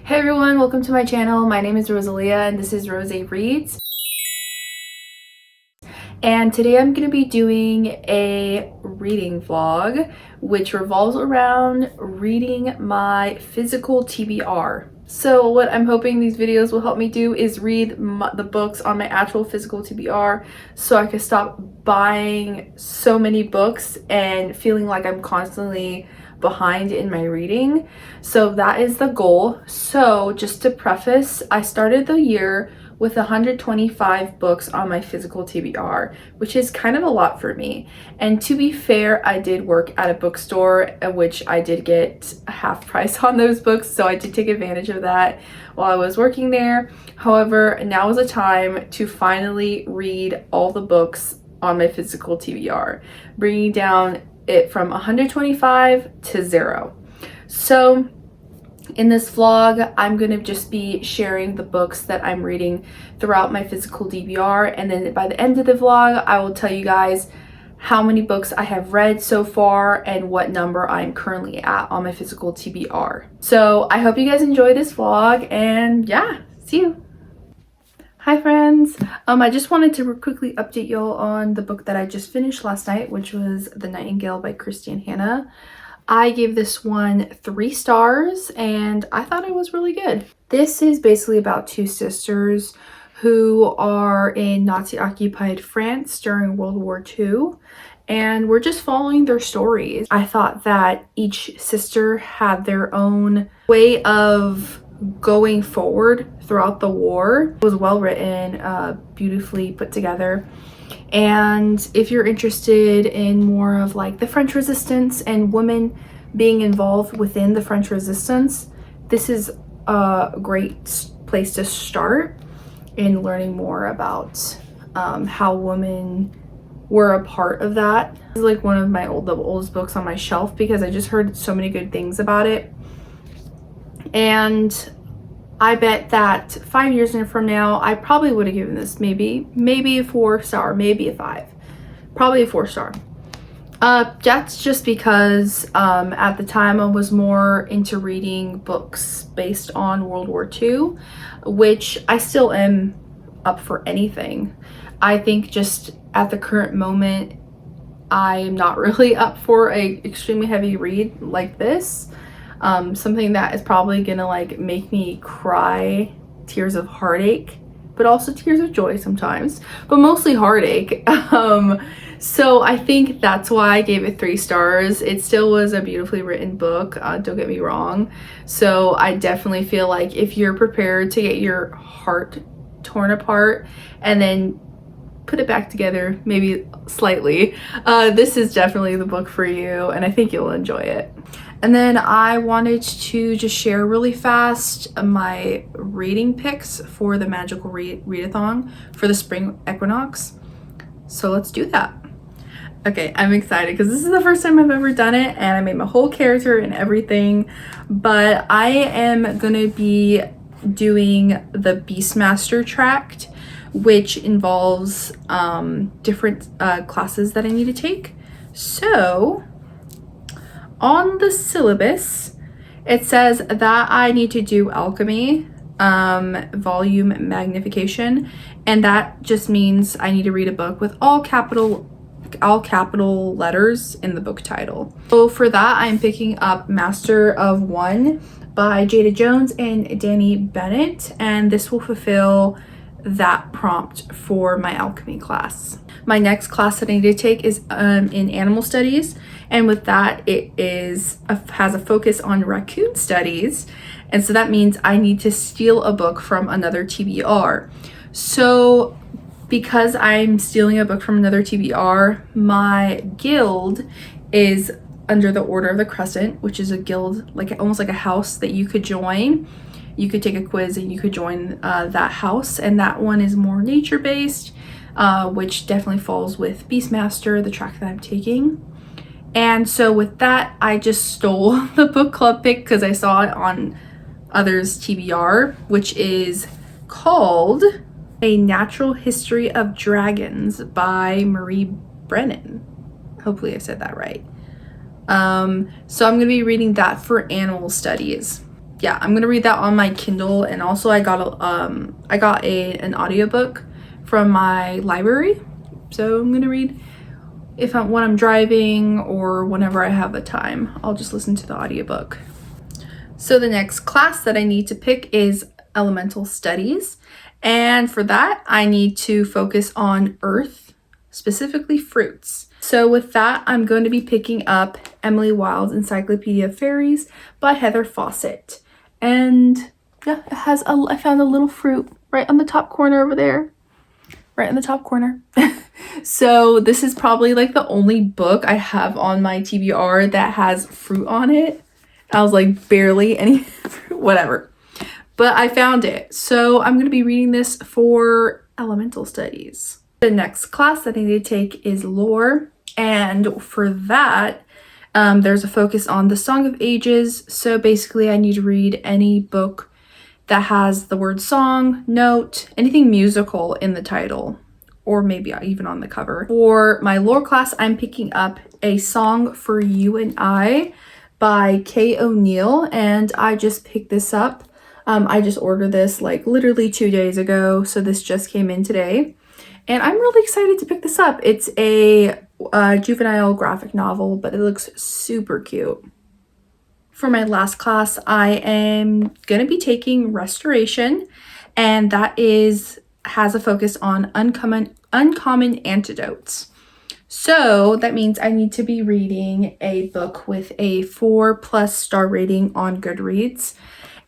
Hey everyone, welcome to my channel. My name is Rosalia and this is RozayReads. And today I'm going to be doing a reading vlog which revolves around reading my physical TBR. So what I'm hoping these videos will help me do is read the books on my actual physical TBR so I can stop buying so many books and feeling like I'm constantly behind in my reading. So that is the goal. So just to preface, I started the year with 125 books on my physical TBR, which is kind of a lot for me. And to be fair, I did work at a bookstore, which I did get a half price on those books, so I did take advantage of that while I was working there. However, now is the time to finally read all the books on my physical TBR, bringing down it from 125 to 0. So in this vlog, I'm going to just be sharing the books that I'm reading throughout my physical TBR, and then by the end of the vlog, I will tell you guys how many books I have read so far and what number I'm currently at on my physical TBR. So I hope you guys enjoy this vlog, and yeah, see you. Hi friends, I just wanted to quickly update y'all on the book that I just finished last night, which was The Nightingale by Christine Hanna. I gave this one 3 stars and I thought it was really good. This is basically about 2 sisters who are in Nazi-occupied France during World War II, and we're just following their stories. I thought that each sister had their own way of going forward throughout the war. It was well written, beautifully put together. And if you're interested in more of like the French Resistance and women being involved within the French Resistance, this is a great place to start in learning more about how women were a part of that. This is like one of my the oldest books on my shelf because I just heard so many good things about it. And I bet that 5 years from now, I probably would have given this maybe a 4-star, maybe a 5, probably a 4-star. That's just because at the time I was more into reading books based on World War II, which I still am up for anything. I think just at the current moment, I am not really up for a extremely heavy read like this. Something that is probably gonna like make me cry tears of heartache, but also tears of joy sometimes, but mostly heartache. So I think that's why I gave it 3 stars. It still was a beautifully written book, don't get me wrong. So I definitely feel like if you're prepared to get your heart torn apart and then put it back together, maybe slightly, this is definitely the book for you, and I think you'll enjoy it. And then I wanted to just share really fast my reading picks for the Magical Readathon for the spring equinox. So let's do that. Okay, I'm excited because this is the first time I've ever done it, and I made my whole character and everything. But I am gonna be doing the Beastmaster tract, which involves different classes that I need to take. So on the syllabus, it says that I need to do alchemy, volume magnification, and that just means I need to read a book with all capital letters in the book title. So for that, I'm picking up Master of One by Jada Jones and Danny Bennett, and this will fulfill that prompt for my alchemy class. My next class that I need to take is in animal studies, and with that it has a focus on raccoon studies, and so that means I need to steal a book from another TBR. So because I'm stealing a book from another TBR, my guild is under the Order of the Crescent, which is a guild, like almost like a house that you could join. You could take a quiz and you could join that house, and that one is more nature-based, which definitely falls with Beastmaster, the track that I'm taking. And so with that, I just stole the book club pick because I saw it on others' TBR, which is called A Natural History of Dragons by Marie Brennan. Hopefully I said that right. So I'm going to be reading that for animal studies. yeah, I'm gonna read that on my Kindle, and also I got an audiobook from my library, so I'm gonna read when I'm driving or whenever I have the time. I'll just listen to the audiobook. So the next class that I need to pick is elemental studies, and for that I need to focus on earth, specifically fruits. So with that, I'm going to be picking up Emily Wilde's Encyclopedia of Fairies by Heather Fawcett. And yeah, I found a little fruit right on the top corner over there. Right in the top corner. So this is probably like the only book I have on my TBR that has fruit on it. I was like, barely any fruit, whatever. But I found it. So I'm going to be reading this for elemental studies. The next class that I need to take is lore. And for that, there's a focus on the Song of Ages. So basically I need to read any book that has the word song, note, anything musical in the title, or maybe even on the cover. For my lore class, I'm picking up A Song for You and I by Kay O'Neill, and I just picked this up. I just ordered this like literally 2 days ago, so this just came in today. And I'm really excited to pick this up. It's a juvenile graphic novel, but it looks super cute. For my last class, I am going to be taking Restoration, and that has a focus on uncommon antidotes. So that means I need to be reading a book with a 4+ star rating on Goodreads.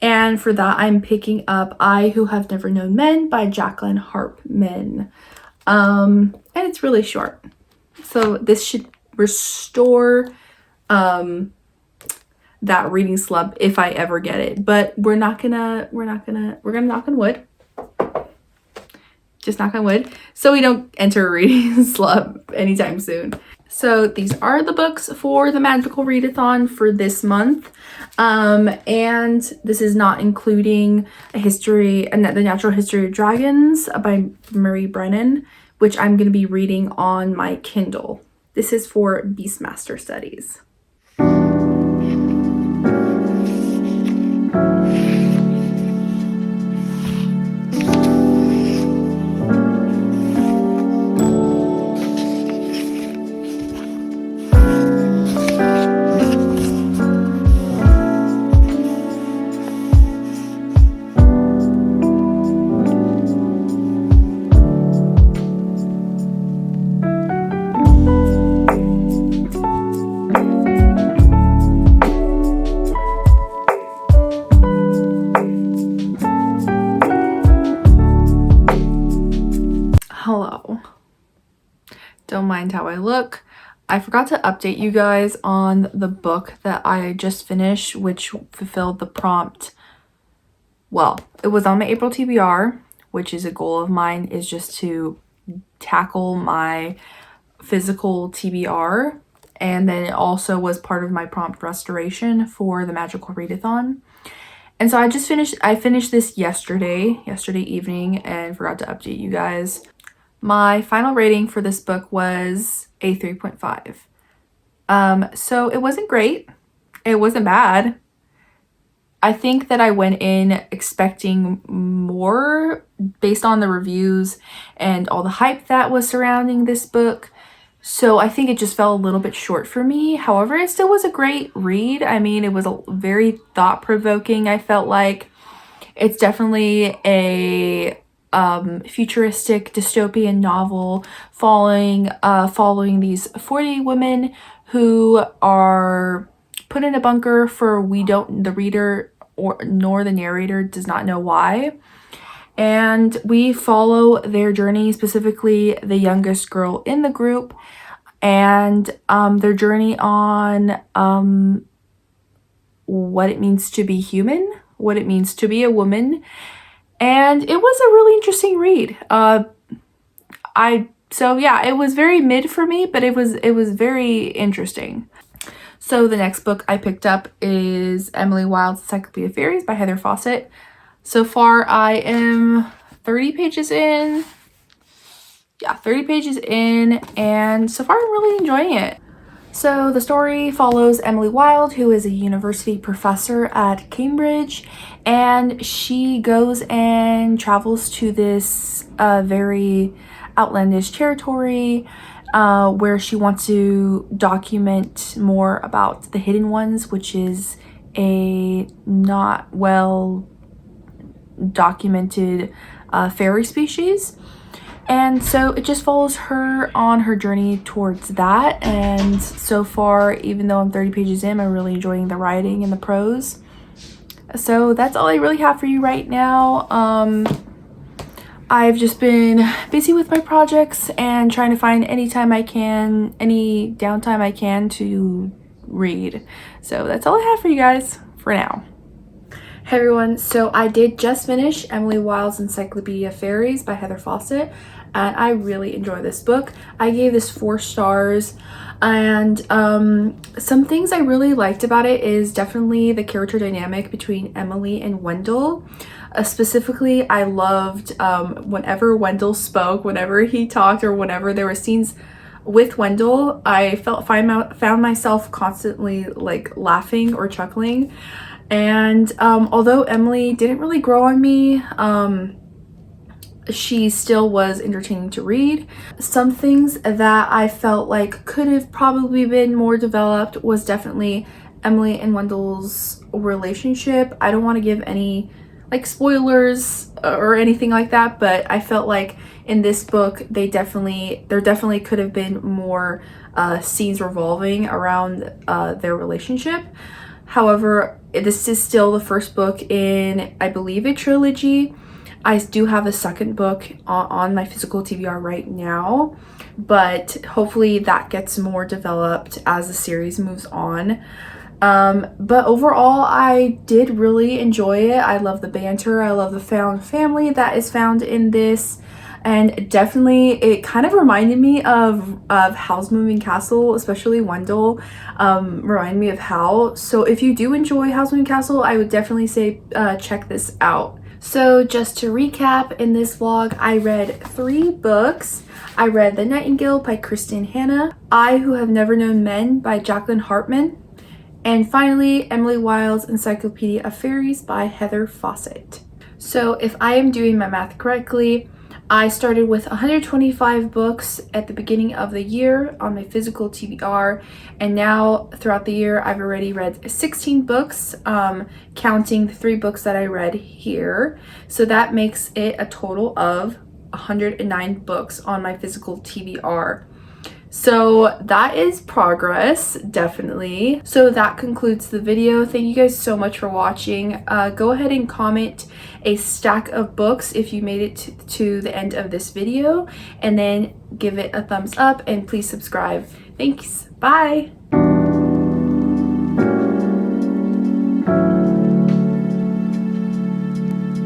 And for that, I'm picking up I Who Have Never Known Men by Jacqueline Harpman. And it's really short. So this should restore that reading slump if I ever get it. But we're gonna knock on wood. Just knock on wood. So we don't enter a reading slump anytime soon. So these are the books for the Magical Readathon for this month. And this is not including The Natural History of Dragons by Marie Brennan, which I'm going to be reading on my Kindle. This is for Beastmaster studies. Hello. Don't mind how I look. I forgot to update you guys on the book that I just finished, which fulfilled the prompt. Well, it was on my April TBR, which is a goal of mine, is just to tackle my physical TBR. And then it also was part of my prompt restoration for the Magical Readathon. And so I finished this yesterday evening, and forgot to update you guys. My final rating for this book was a 3.5. So it wasn't great. It wasn't bad. I think that I went in expecting more based on the reviews and all the hype that was surrounding this book. So I think it just fell a little bit short for me. However, it still was a great read. I mean, it was a very thought-provoking. I felt like it's definitely a futuristic dystopian novel following these 40 women who are put in a bunker for the reader nor the narrator does not know why. And we follow their journey, specifically the youngest girl in the group, and their journey on what it means to be human, what it means to be a woman. And it was a really interesting read. It was very mid for me, but it was very interesting. So the next book I picked up is Emily Wilde's Encyclopedia of Fairies by Heather Fawcett. So far I am 30 pages in. Yeah, 30 pages in, and so far I'm really enjoying it. So the story follows Emily Wilde, who is a university professor at Cambridge, and she goes and travels to this very outlandish territory where she wants to document more about the Hidden Ones, which is a not well documented fairy species. And so it just follows her on her journey towards that. And so far, even though I'm 30 pages in, I'm really enjoying the writing and the prose. So that's all I really have for you right now. I've just been busy with my projects and trying to find any downtime I can to read. So that's all I have for you guys for now. Hey everyone, so I did just finish Emily Wilde's Encyclopedia of Fairies by Heather Fawcett, and I really enjoy this book. I gave this 4 stars, and some things I really liked about it is definitely the character dynamic between Emily and Wendell. Specifically, I loved whenever Wendell spoke, whenever he talked, or whenever there were scenes with Wendell, I found myself constantly like laughing or chuckling. And although Emily didn't really grow on me, she still was entertaining to read. Some things that I felt like could have probably been more developed was definitely Emily and Wendell's relationship. I don't want to give any like spoilers or anything like that, but I felt like in this book there definitely could have been more scenes revolving around their relationship. However, this is still the first book in, I believe, a trilogy. I do have a second book on my physical TBR right now, but hopefully that gets more developed as the series moves on. But overall, I did really enjoy it. I love the banter. I love the found family that is found in this. And definitely it kind of reminded me of Howl's Moving Castle, especially Wendell reminded me of Howl. So if you do enjoy Howl's Moving Castle, I would definitely say check this out. So just to recap, in this vlog I read 3 books. I read The Nightingale by Kristen Hanna, I Who Have Never Known Men by Jacqueline Hartman, and finally Emily Wilde's Encyclopedia of Fairies by Heather Fawcett. So if I am doing my math correctly, I started with 125 books at the beginning of the year on my physical TBR, and now throughout the year I've already read 16 books, counting the 3 books that I read here. So that makes it a total of 109 books on my physical TBR. So that is progress, definitely. So that concludes the video. Thank you guys so much for watching. Go ahead and comment a stack of books if you made it to the end of this video, and then give it a thumbs up and please subscribe. Thanks. Bye.